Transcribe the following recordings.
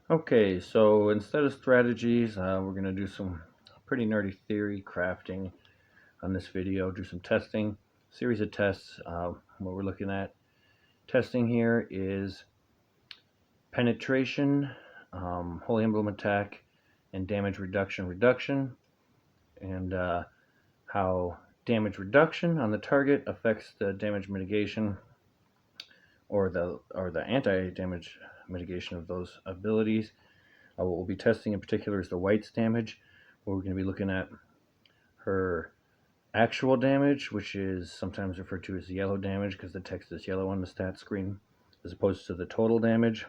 Okay, so instead of strategies, we're going to do some pretty nerdy theory crafting on this video, do some testing, series of tests. What we're looking at testing here is penetration, holy emblem attack, and damage reduction, and how damage reduction on the target affects the damage mitigation or the anti-damage mitigation of those abilities. What we'll be testing in particular is the white's damage, where we're going to be looking at her actual damage, which is sometimes referred to as yellow damage because the text is yellow on the stat screen, as opposed to the total damage,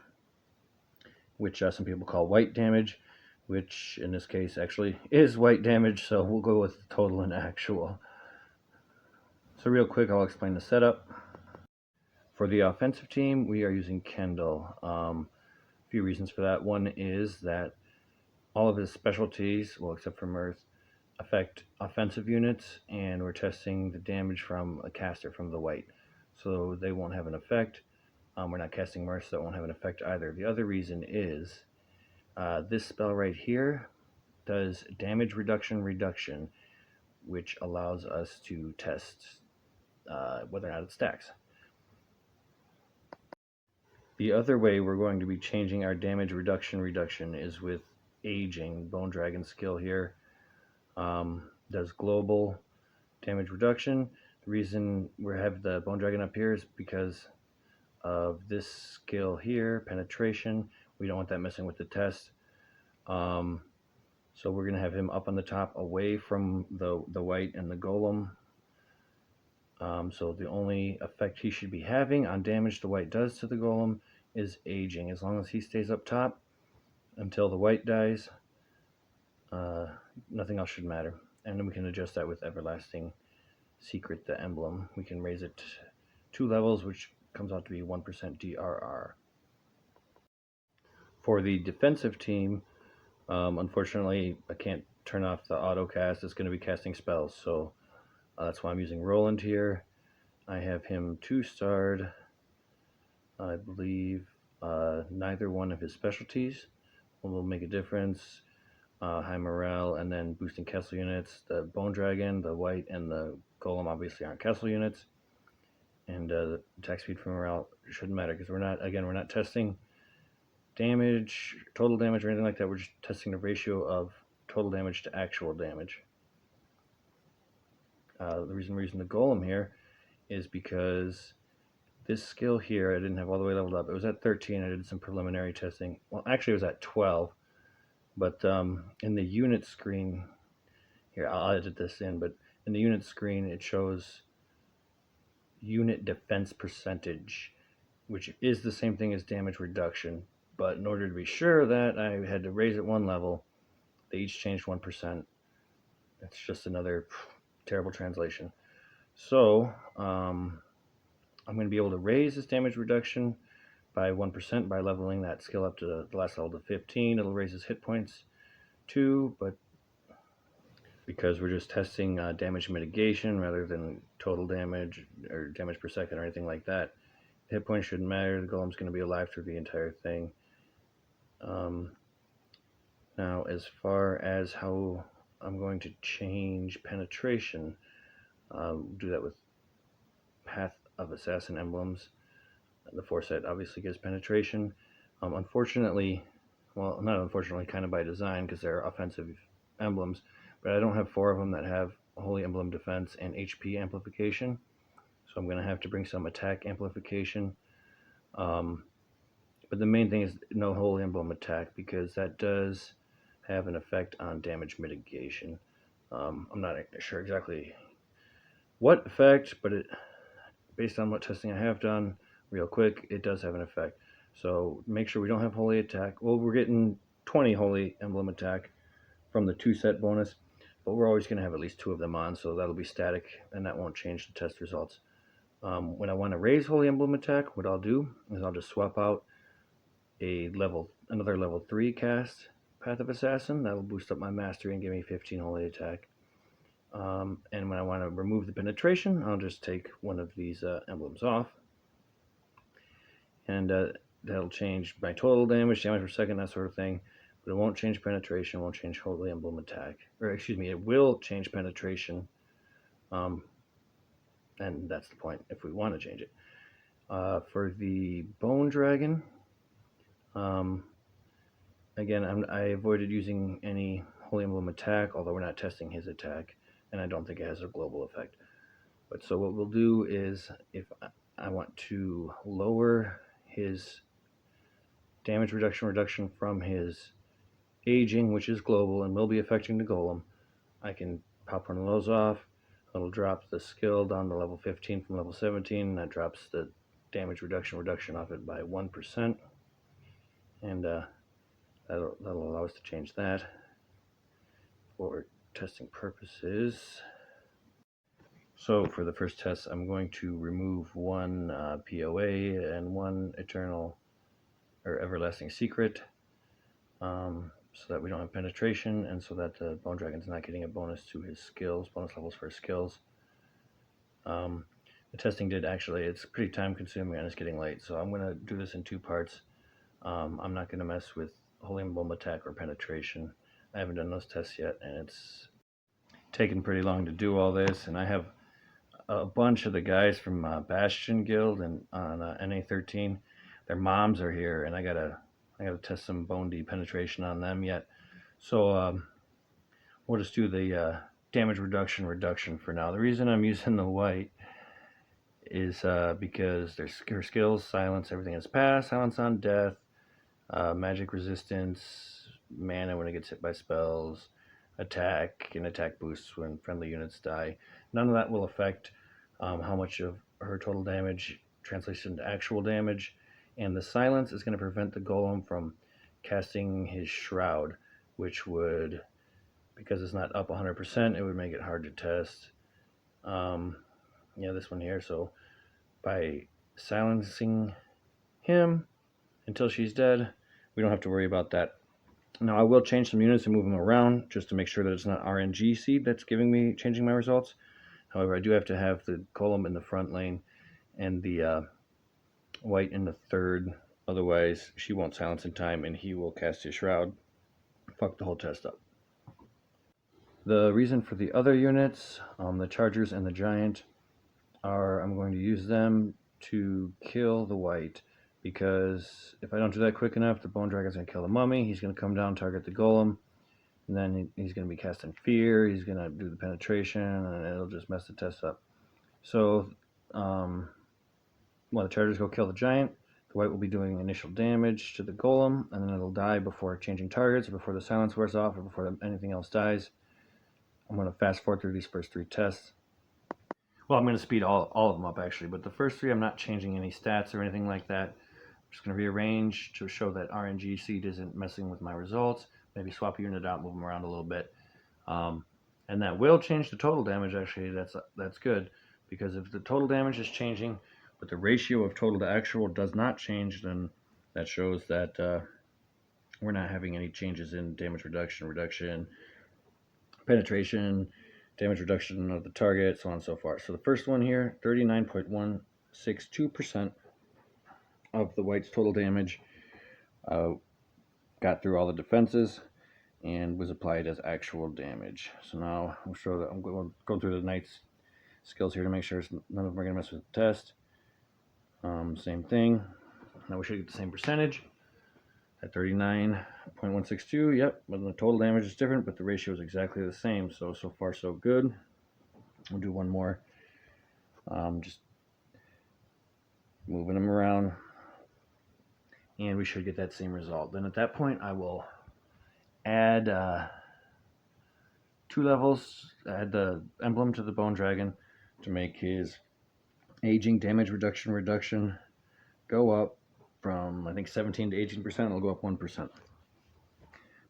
which some people call white damage, which in this case actually is white damage, so we'll go with total and actual. So real quick, I'll explain the setup. For the offensive team, we are using Kendall. A few reasons for that. One is that all of his specialties, well, except for Mirth, affect offensive units, and we're testing the damage from a caster from the white. So they won't have an effect. We're not casting Mirth, so that won't have an effect either. The other reason is this spell right here does damage reduction, which allows us to test whether or not it stacks. The other way we're going to be changing our damage reduction is with aging. Bone Dragon skill here does global damage reduction. The reason we have the Bone Dragon up here is because of this skill here, penetration. We don't want that messing with the test. So we're going to have him up on the top away from the white and the golem. So the only effect he should be having on damage the white does to the golem is aging. As long as he stays up top until the white dies, nothing else should matter. And then we can adjust that with Everlasting Secret, the emblem. We can raise it 2 levels, which comes out to be 1% DRR. For the defensive team, unfortunately, I can't turn off the auto cast. It's going to be casting spells, so that's why I'm using Roland here. I have him 2-starred. I believe neither one of his specialties will make a difference. High morale, and then boosting castle units. The Bone Dragon, the white, and the golem obviously aren't castle units. And the attack speed for morale shouldn't matter because we're not testing damage, total damage, or anything like that. We're just testing the ratio of total damage to actual damage. The reason we're using the golem here is because this skill here I didn't have all the way leveled up. It was at 13. I did some preliminary testing. Well, actually, it was at 12. But in the unit screen, here, I'll edit this in, but in the unit screen, it shows unit defense percentage, which is the same thing as damage reduction. But in order to be sure of that, I had to raise it 1 level. They each changed 1%. It's just another terrible translation. So I'm going to be able to raise this damage reduction by 1% by leveling that skill up to the last level to 15. It'll raise his hit points 2, but because we're just testing damage mitigation rather than total damage or damage per second or anything like that, hit points shouldn't matter. The golem's going to be alive through the entire thing. Now, as far as how I'm going to change penetration, do that with Path of Assassin emblems. The foresight obviously gives penetration. Unfortunately, well, not unfortunately, kind of by design, because they're offensive emblems, but I don't have 4 of them that have Holy Emblem Defense and HP amplification, so I'm going to have to bring some attack amplification. But the main thing is no Holy Emblem attack, because that does have an effect on damage mitigation. I'm not sure exactly what effect, but based on what testing I have done, real quick, it does have an effect. So make sure we don't have Holy Attack. Well, we're getting 20 Holy Emblem Attack from the 2-set bonus, but we're always going to have at least 2 of them on, so that'll be static, and that won't change the test results. When I want to raise Holy Emblem Attack, what I'll do is I'll just swap out another level 3 cast, Path of Assassin. That'll boost up my mastery and give me 15 Holy Attack. And when I want to remove the penetration, I'll just take one of these emblems off. And that'll change my total damage per second, that sort of thing. But it won't change penetration, won't change holy emblem attack. Or excuse me, it will change penetration. And that's the point if we want to change it. For the bone dragon, again, I avoided using any holy emblem attack, although we're not testing his attack, and I don't think it has a global effect. But so what we'll do is, if I want to lower his damage reduction from his aging, which is global and will be affecting the golem, I can pop one of those off. It'll drop the skill down to level 15 from level 17. That drops the damage reduction off it by 1%. And that'll allow us to change that for testing purposes. So for the first test, I'm going to remove one POA and one eternal or everlasting secret, so that we don't have penetration, and so that the bone dragon's not getting a bonus to his skills, bonus levels for his skills. The testing it's pretty time consuming and it's getting late, so I'm going to do this in two parts. I'm not going to mess with holy emblem attack or penetration. I haven't done those tests yet, and it's taken pretty long to do all this, and I have a bunch of the guys from Bastion Guild and on NA13. Their moms are here, and I gotta test some bone D penetration on them yet. So we'll just do the damage reduction for now. The reason I'm using the white is because her skills, silence, everything is pass, silence on death, magic resistance, mana when it gets hit by spells, attack, and attack boosts when friendly units die. None of that will affect how much of her total damage translates into actual damage. And the silence is going to prevent the golem from casting his shroud, which would, because it's not up 100%, it would make it hard to test. This one here. So by silencing him until she's dead, we don't have to worry about that. Now I will change some units and move them around just to make sure that it's not RNG seed that's changing my results. However, I do have to have the golem in the front lane and the white in the third, otherwise she won't silence in time and he will cast his shroud. Fuck the whole test up. The reason for the other units, the chargers and the giant, I'm going to use them to kill the white, because if I don't do that quick enough, the bone dragon's going to kill the mummy, he's going to come down, target the golem, and then he's going to be casting fear, he's going to do the penetration, and it'll just mess the test up. So the chargers go kill the giant, the white will be doing initial damage to the golem, and then it'll die before changing targets, or before the silence wears off, or before anything else dies. I'm going to fast forward through these first three tests. Well, I'm going to speed all of them up actually, but the first three I'm not changing any stats or anything like that. I'm just going to rearrange to show that RNG seed isn't messing with my results. Maybe swap a unit out, move them around a little bit. And that will change the total damage actually. That's good, because if the total damage is changing, but the ratio of total to actual does not change, then that shows that we're not having any changes in damage reduction, penetration, damage reduction of the target, so on and so forth. So the first one here, 39.162% of the white's total damage got through all the defenses and was applied as actual damage. So now I'm sure that I'm going to go through the knight's skills here to make sure none of them are going to mess with the test. Same thing. Now we should get the same percentage at 39.162. Yep, but the total damage is different, but the ratio is exactly the same. So far so good. We'll do one more. Just moving them around, and we should get that same result. Then at that point I will add 2 levels, add the emblem to the bone dragon to make his aging damage reduction go up from, I think, 17 to 18%. It'll go up 1%.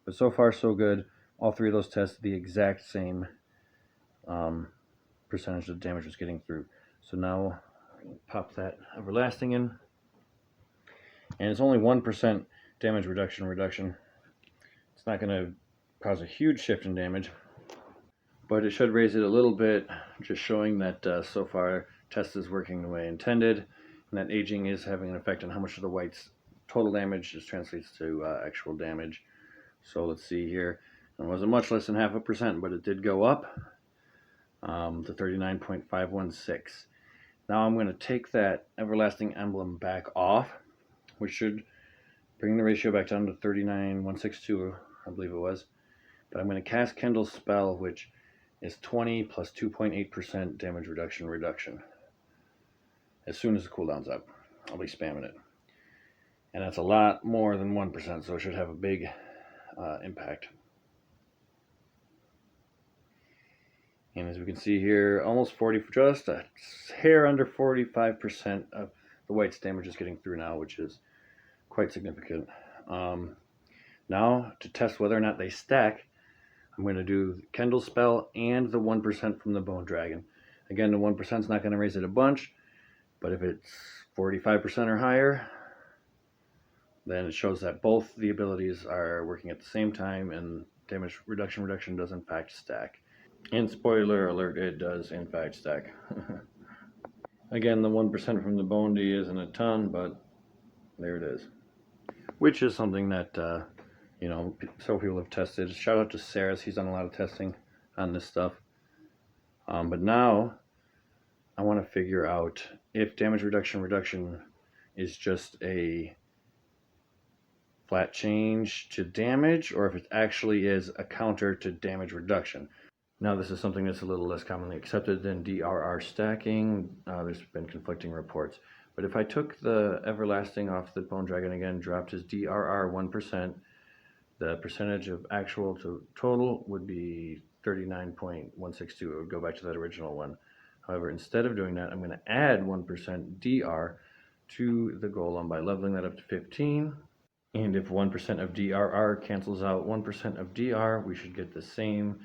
But so far so good. All three of those tests the exact same percentage of damage was getting through. So now pop that everlasting in, and it's only 1% damage reduction. It's not going to cause a huge shift in damage, but it should raise it a little bit, just showing that so far test is working the way intended, and that aging is having an effect on how much of the white's total damage just translates to actual damage. So let's see here. It wasn't much less than 0.5%, but it did go up to 39.516. Now I'm going to take that everlasting emblem back off, which should bring the ratio back down to 39.162, I believe it was. But I'm going to cast Kendall's spell, which is 20 plus 2.8% damage reduction. As soon as the cooldown's up, I'll be spamming it. And that's a lot more than 1%, so it should have a big impact. And as we can see here, almost 40, just a hair under 45% of the white's damage is getting through now, which is quite significant. Now, to test whether or not they stack, I'm going to do Kendall's spell and the 1% from the Bone Dragon. Again, the 1% is not going to raise it a bunch, but if it's 45% or higher, then it shows that both the abilities are working at the same time and damage reduction does in fact stack. And spoiler alert, it does in fact stack. Again, the 1% from the Bone D isn't a ton, but there it is. Which is something that, several people have tested. Shout out to Sarah's, he's done a lot of testing on this stuff. But now, I want to figure out if damage reduction is just a flat change to damage, or if it actually is a counter to damage reduction. Now, this is something that's a little less commonly accepted than DRR stacking. There's been conflicting reports. But if I took the Everlasting off the Bone Dragon again, dropped his DRR 1%, the percentage of actual to total would be 39.162. It would go back to that original one. However, instead of doing that, I'm going to add 1% DR to the golem by leveling that up to 15. And if 1% of DRR cancels out 1% of DR, we should get the same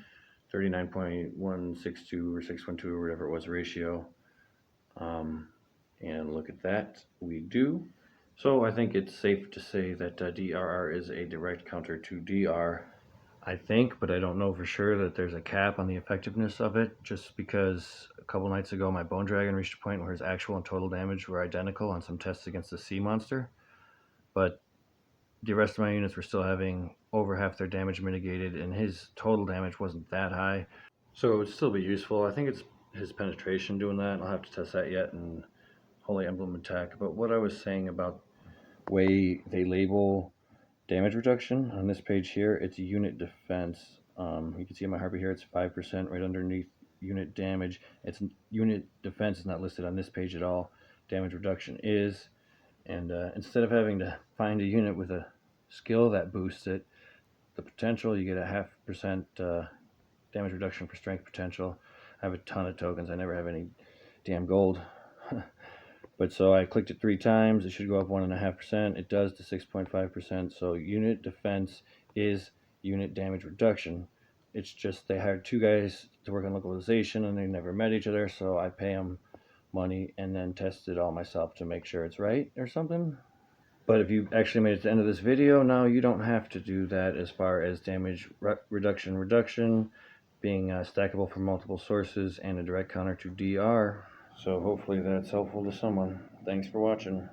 39.162 or 612 or whatever it was ratio. And look at that, we do. So I think it's safe to say that DRR is a direct counter to DR. I think, but I don't know for sure, that there's a cap on the effectiveness of it, just because a couple nights ago my Bone Dragon reached a point where his actual and total damage were identical on some tests against the sea monster. But the rest of my units were still having over half their damage mitigated, and his total damage wasn't that high. So it would still be useful. I think it's his penetration doing that. I'll have to test that yet in Holy Emblem Attack. But what I was saying about the way they label damage reduction on this page here, it's unit defense. You can see on my harpy here, it's 5% right underneath unit damage. It's unit defense is not listed on this page at all. Damage reduction is. And instead of having to find a unit with a skill that boosts it, the potential, you get a 0.5% damage reduction for strength potential. I have a ton of tokens. I never have any damn gold. But so I clicked it 3 times. It should go up 1.5%. It does to 6.5%. So unit defense is unit damage reduction. It's just they hired 2 guys to work on localization and they never met each other. So I pay them money and then test it all myself to make sure it's right or something. But if you actually made it to the end of this video, now you don't have to do that as far as damage reduction being stackable from multiple sources and a direct counter to DR. So hopefully that's helpful to someone. Thanks for watching.